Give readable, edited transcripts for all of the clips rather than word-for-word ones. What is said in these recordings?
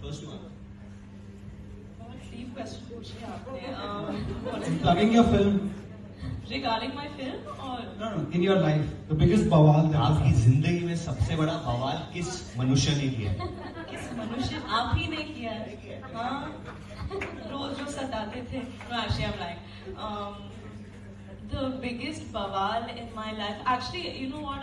First one. Deep question पूछी आपने. Plugging your film. Regarding my film or? No, in your life, the biggest बवाल. आपकी जिंदगी में सबसे बड़ा बवाल किस मनुष्य ने किया? किस मनुष्य? आप ही ने किया है. हाँ. रोज जो सताते थे. No, actually I'm lying. The biggest bawal in my life. Actually, you know what?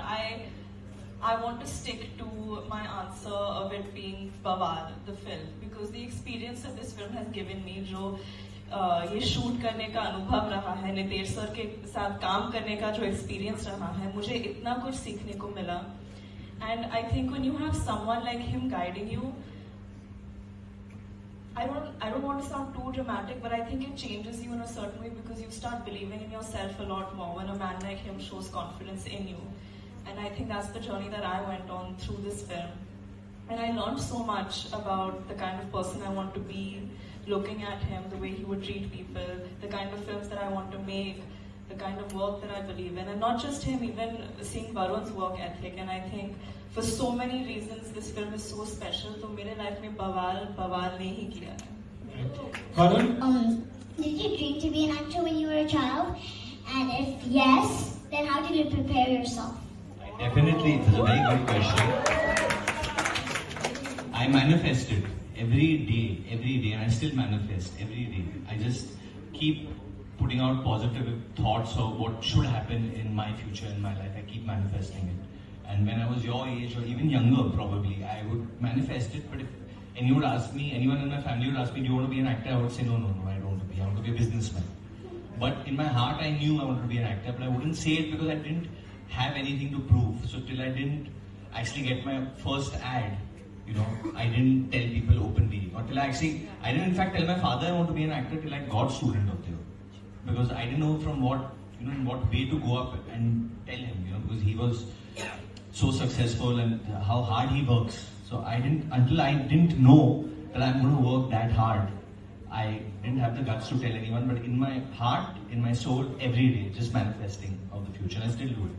I want to stick to my answer of it being Bawaal, the film, because the experience of this film has given me जो ये shoot करने का अनुभव रहा है, Nitesh sir के साथ काम करने का जो एक्सपीरियंस रहा है, मुझे इतना कुछ सीखने को मिला. And I think when you have someone like him guiding you, I don't want to sound too dramatic, but I think it changes you in a certain way because you start believing in yourself a lot more when a man like him shows confidence in you. And I think that's the journey that I went on through this film. And I learned so much about the kind of person I want to be, looking at him, the way he would treat people, the kind of films that I want to make, the kind of work that I believe in. And not just him, even seeing Varun's work ethic. And I think for so many reasons, this film is so special. So मेरे life में बवाल ने ही किया है. Varun? Did you dream to be an actor when you were a child? And if yes, then how did you prepare yourself? Definitely, it was a very good question. I manifested every day, and I still manifest every day. I just keep putting out positive thoughts of what should happen in my future, in my life. I keep manifesting it. And when I was your age, or even younger probably, I would manifest it. But if anyone would ask me, anyone in my family would ask me, do you want to be an actor? I would say, no, I don't want to be. I want to be a businessman. But in my heart, I knew I wanted to be an actor, but I wouldn't say it because I didn't have anything to prove. So till I didn't actually get my first ad, I didn't tell people openly. Or till I didn't in fact tell my father I want to be an actor till I got student of there. Because I didn't know from what, in what way to go up and tell him, because he was so successful and how hard he works. So until I didn't know that I'm going to work that hard, I didn't have the guts to tell anyone. But in my heart, in my soul, every day, just manifesting of the future. I still do it.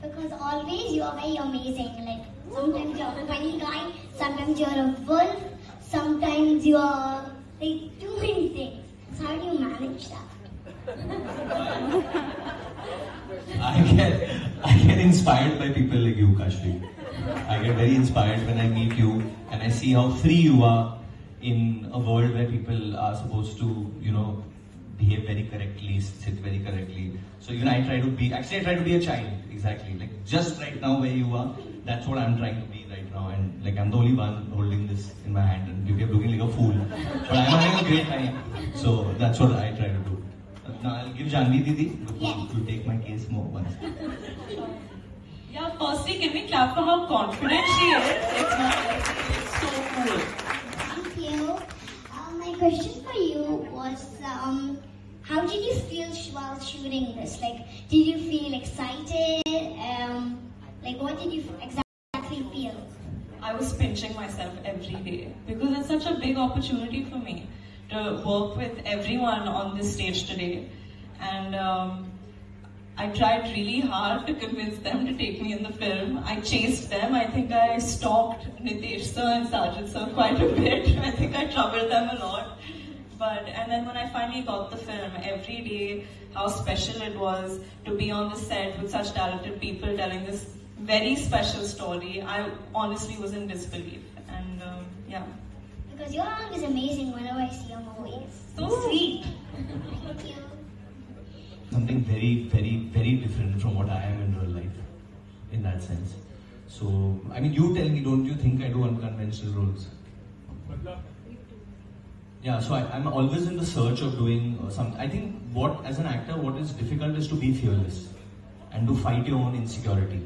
Because always you are very amazing. Like sometimes you're a funny guy, sometimes you're a wolf, sometimes you are like too many things. So how do you manage that? I get inspired by people like you, Kashvi. I get very inspired when I meet you and I see how free you are in a world where people are supposed to, behave very correctly, sit very correctly. So I try to be a child, exactly. Like just right now where you are, that's what I'm trying to be right now. And like I'm the only one holding this in my hand and you kept looking like a fool. But I'm having a great time. So that's what I try to do. Now I'll give Janvi Didi to take my case more once. Yeah, firstly, can we clap for how confident she is? It's so cool. Thank you. My question for you was, how did you feel while shooting this? Like, did you feel excited? What did you exactly feel? I was pinching myself every day because it's such a big opportunity for me to work with everyone on this stage today. And I tried really hard to convince them to take me in the film. I chased them. I think I stalked Nitesh sir and Sajid sir quite a bit. I think I troubled them a lot. And then when I finally got the film, every day, how special it was to be on the set with such talented people telling this very special story. I honestly was in disbelief. And yeah. Because your arm is amazing whenever I see your movies. So sweet. Thank you. Something very, very, very different from what I am in real life, in that sense. So, you tell me, don't you think I do unconventional roles? Yeah, so I'm always in the search of doing something. I think as an actor, what is difficult is to be fearless and to fight your own insecurity.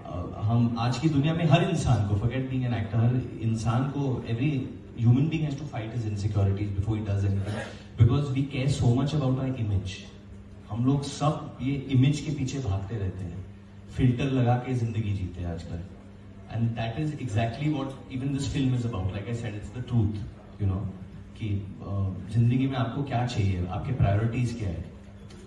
हम आज की दुनिया में हर इंसान को, forget being an actor, हर इंसान को, every human being has to fight his insecurities before he does anything, because we care so much about our image. हम लोग सब ये image के पीछे भागते रहते हैं, filter लगा के जिंदगी जीते हैं आजकल, and that is exactly what even this film is about. Like I said, it's the truth, कि जिंदगी में आपको क्या चाहिए, आपके priorities क्या है.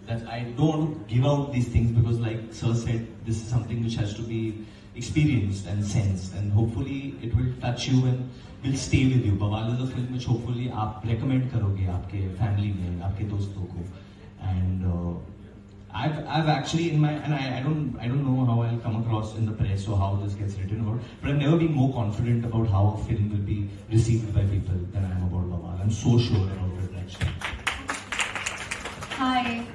That I don't want to give out these things because, like Sir said, this is something which has to be experienced and sensed, and hopefully it will touch you and will stay with you. Bawaal is a film which hopefully आप recommend करोगे आपके family में, आपके दोस्तों को, and I've actually in my, and I don't know how I'll come across in the press or how this gets written about, but I've never been more confident about how a film will be received by people than I am about Bawaal. I'm so sure about it actually. Hi.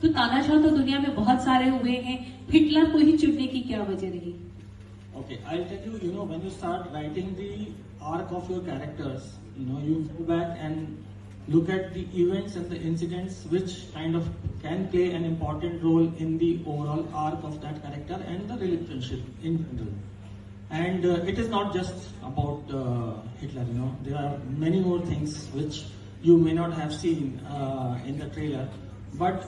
तो तानाशाह तो दुनिया में बहुत सारे हुए हैं, Hitler को ही चुनने की क्या वजह रही? Okay, I'll tell you, when you start writing the arc of your characters, you go back and look at the events and the incidents which kind of can play an important role in the overall arc of that character and the relationship in general. And it is not just about Hitler, there are many more things which you may not have seen in the trailer, but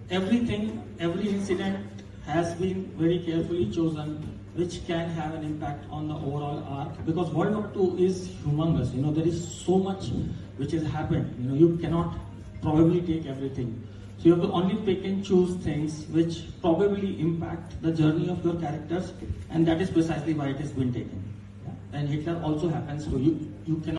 everything, every incident has been very carefully chosen, which can have an impact on the overall arc, because World War II is humongous. There is so much which has happened. You cannot probably take everything. So you have to only pick and choose things which probably impact the journey of your characters, and that is precisely why it has been taken. Yeah? And Hitler also happens to you. You cannot